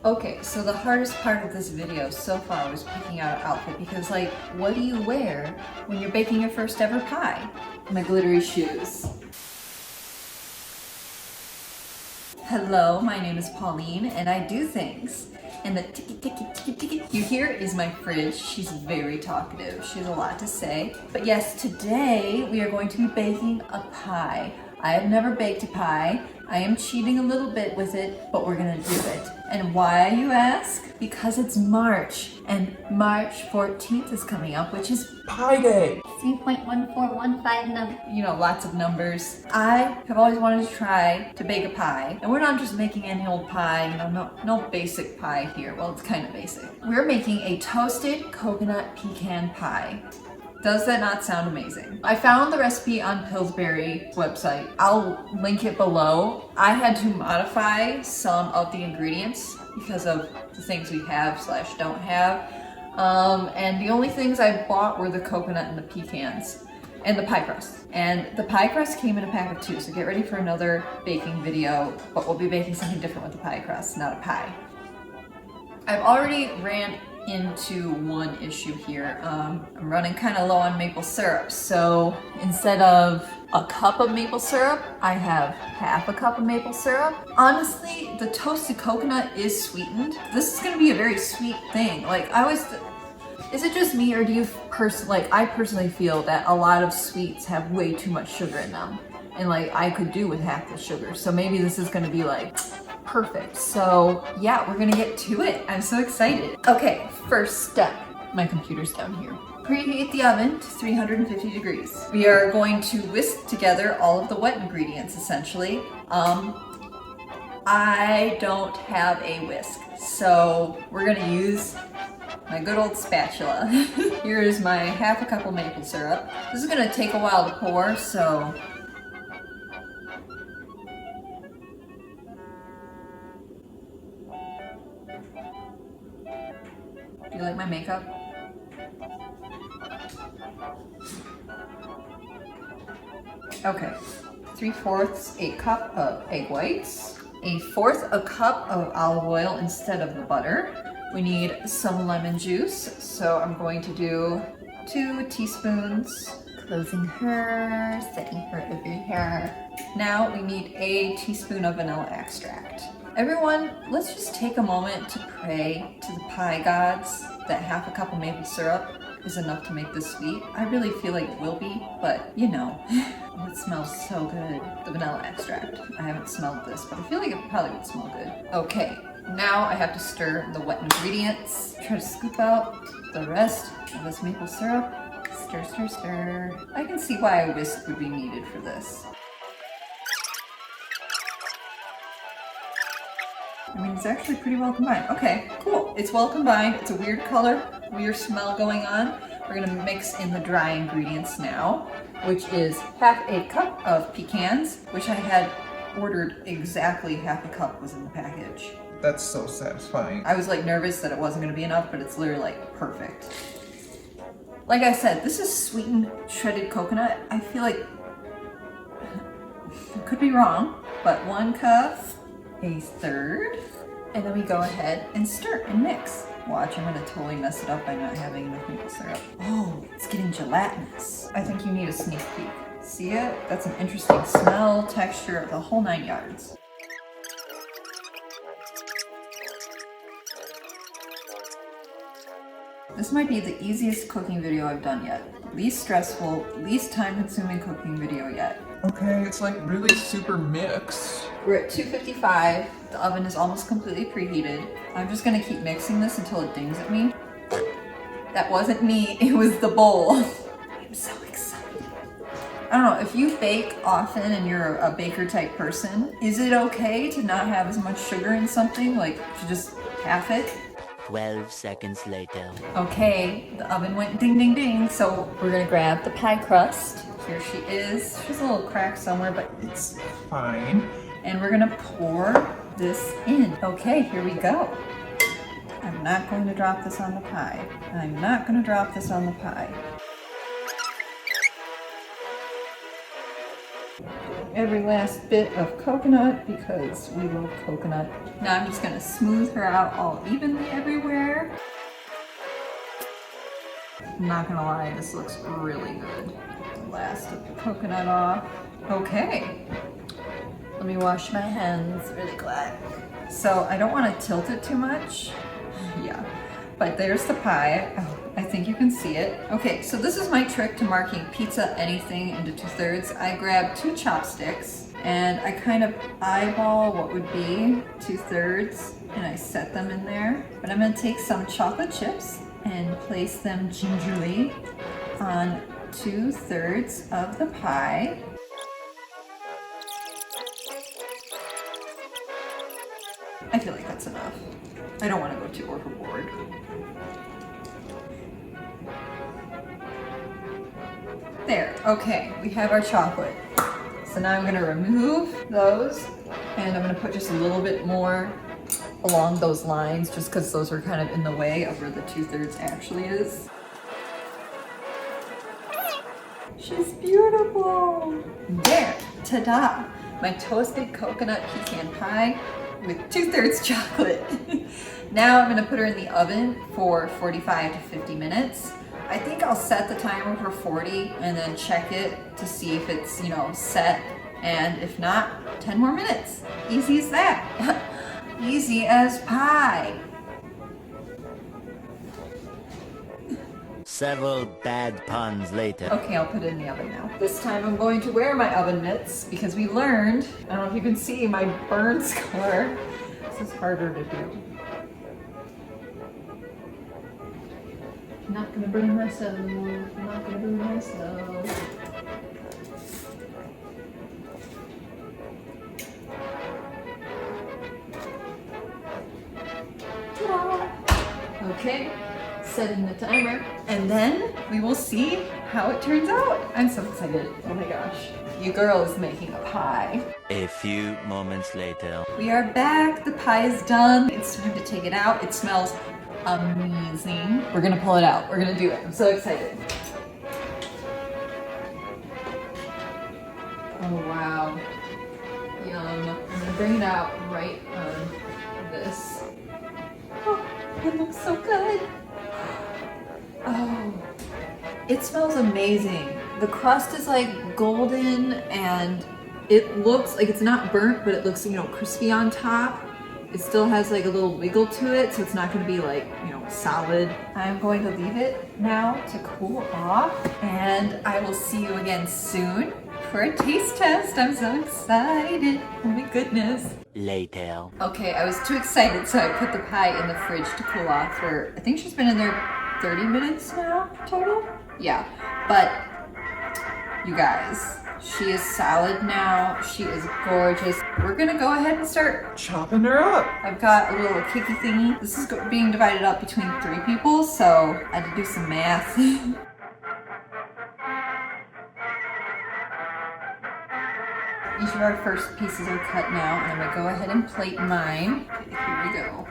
Okay, so the hardest part of this video so far was picking out an outfit because, like, what do you wear when you're baking your first ever pie? My glittery shoes. Hello, my name is Pauline and I do things. And the ticky ticky ticky ticky you hear is my fridge. She's very talkative. She has a lot to say. But yes, today we are going to be baking a pie. I have never baked a pie. I am cheating a little bit with it, but we're gonna do it. And why, you ask? Because it's March, and March 14th is coming up, which is Pie Day. 3.1415 number. You know, lots of numbers. I have always wanted to try to bake a pie, and we're not just making any old pie, you know, no basic pie here. Well, it's kind of basic. We're making a toasted coconut pecan pie. Does that not sound amazing? I found the recipe on Pillsbury's website. I'll link it below. I had to modify some of the ingredients because of the things we have / don't have. And the only things I bought were the coconut and the pecans and the pie crust. And the pie crust came in a pack of 2, so get ready for another baking video, but we'll be baking something different with the pie crust, not a pie. I've already ran into one issue here. I'm running kind of low on maple syrup, so instead of a cup of maple syrup, I have half a cup of maple syrup. Honestly, the toasted coconut is sweetened. This is gonna be a very sweet thing. Like, is it just me, or do you I personally feel that a lot of sweets have way too much sugar in them, and like I could do with half the sugar. So maybe this is gonna be like perfect. So yeah, we're gonna get to it. I'm so excited. Okay, first step. My computer's down here. Preheat the oven to 350 degrees. We are going to whisk together all of the wet ingredients, essentially. I don't have a whisk, so we're gonna use my good old spatula. Here is my half a cup of maple syrup. This is gonna take a while to pour, so do you like my makeup? Okay, 3/4 a cup of egg whites, 1/4 a cup of olive oil instead of the butter. We need some lemon juice, so I'm going to do 2 teaspoons. Closing her, setting her over here. Now we need a teaspoon of vanilla extract. Everyone, let's just take a moment to pray to the pie gods that half a cup of maple syrup is enough to make this sweet. I really feel like it will be, but you know. Oh, it smells so good. The vanilla extract. I haven't smelled this, but I feel like it probably would smell good. Okay, now I have to stir the wet ingredients. Try to scoop out the rest of this maple syrup. Stir, stir, stir. I can see why a whisk would be needed for this. I mean, it's actually pretty well combined. Okay, cool. It's well combined. It's a weird color, weird smell going on. We're gonna mix in the dry ingredients now, which is half a cup of pecans, which I had ordered exactly half a cup was in the package. That's so satisfying. I was like nervous that it wasn't gonna be enough, but it's literally like perfect. Like I said, this is sweetened shredded coconut. I feel like, I could be wrong, but 1 cup, 1/3, and then we go ahead and stir and mix. Watch, I'm gonna totally mess it up by not having enough maple syrup. Oh, it's getting gelatinous. I think you need a sneak peek. See it? That's an interesting smell, texture, the whole 9 yards. This might be the easiest cooking video I've done yet. Least stressful, least time-consuming cooking video yet. Okay, it's like really super mixed. We're at 255. The oven is almost completely preheated. I'm just gonna keep mixing this until it dings at me. That wasn't me, it was the bowl. I'm so excited. I don't know, if you bake often and you're a baker type person, is it okay to not have as much sugar in something? Like, to just half it? 12 seconds later. Okay, the oven went ding ding ding, so we're gonna grab the pie crust. Here she is. She's a little cracked somewhere, but It's fine. and we're gonna pour this in. Okay, here we go. I'm not going to drop this on the pie. I'm not gonna drop this on the pie. every last bit of coconut because we love coconut. Now I'm just gonna smooth her out all evenly everywhere. I'm not gonna lie, this looks really good. The last of the coconut off. Okay, let me wash my hands really quick. So I don't want to tilt it too much. Yeah, but there's the pie. Oh, I think you can see it. Okay, so this is my trick to marking pizza anything into 2/3. I grab 2 chopsticks and I kind of eyeball what would be 2/3 and I set them in there. But I'm gonna take some chocolate chips and place them gingerly on 2/3 of the pie. I feel like that's enough. I don't want to go too overboard. There, okay, we have our chocolate. So now I'm gonna remove those and I'm gonna put just a little bit more along those lines just because those are kind of in the way of where the 2/3 actually is. She's beautiful. There, ta-da, my toasted coconut pecan pie with 2/3 chocolate. Now I'm gonna put her in the oven for 45 to 50 minutes. I think I'll set the timer for 40 and then check it to see if it's, set. And if not, 10 more minutes. Easy as that. Easy as pie. Several bad puns later. Okay, I'll put it in the oven now. This time I'm going to wear my oven mitts because we learned, I don't know if you can see my burn scar. This is harder to do. I'm not gonna burn myself. I'm not gonna burn myself. Ta-da! Okay, setting the timer, and then we will see how it turns out. I'm so excited. Oh my gosh. You girl is making a pie. A few moments later. We are back. The pie is done. It's time to take it out. It smells amazing. We're gonna pull it out. We're gonna do it. I'm so excited. Oh wow. Yum. I'm gonna bring it out right on this. Oh, it looks so good. Oh, it smells amazing. The crust is like golden and it looks like it's not burnt, but it looks, crispy on top. It still has like a little wiggle to it, so it's not gonna be like, solid. I'm going to leave it now to cool off, and I will see you again soon for a taste test. I'm so excited. Oh my goodness. Later. Okay, I was too excited, so I put the pie in the fridge to cool off for, I think she's been in there 30 minutes now, total? Yeah, but you guys, she is solid now. She is gorgeous. We're gonna go ahead and start Chopping her up. I've got a little kicky thingy. This is being divided up between 3 people, so I had to do some math. Each of our first pieces are cut now, and I'm gonna go ahead and plate mine. Okay, here we go.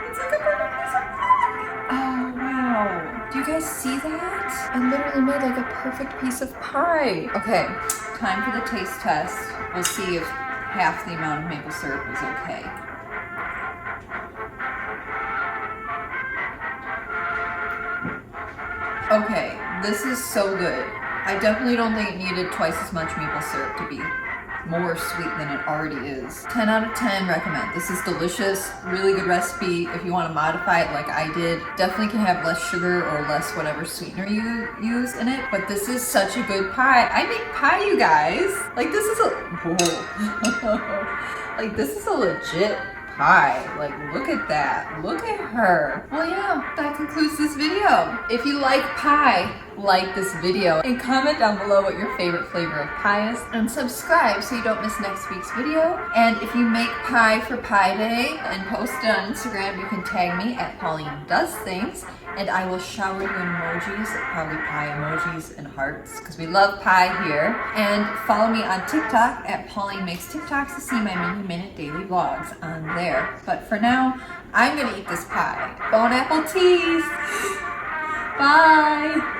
It's like a perfect piece of pie. Oh wow. Do you guys see that? I literally made like a perfect piece of pie. Okay, time for the taste test. We'll see if half the amount of maple syrup is okay. Okay, this is so good. I definitely don't think it needed twice as much maple syrup to be more sweet than it already is. 10 out of 10 recommend. This is delicious, really good recipe. If you want to modify it like I did, definitely can have less sugar or less whatever sweetener you use in it. But this is such a good pie. I make pie, you guys. Like this is like this is a legit pie. Like look at that. Look at her. Well yeah, that concludes this video. If you like pie, like this video and comment down below what your favorite flavor of pie is, and subscribe so you don't miss next week's video. And if you make pie for Pie Day and post it on Instagram, you can tag me at Pauline Does Things, and I will shower you in emojis, probably pie emojis and hearts, because we love pie here. And follow me on TikTok at Pauline Makes TikToks to see my mini-minute daily vlogs on there. But for now, I'm gonna eat this pie. Bon appetit! Bye!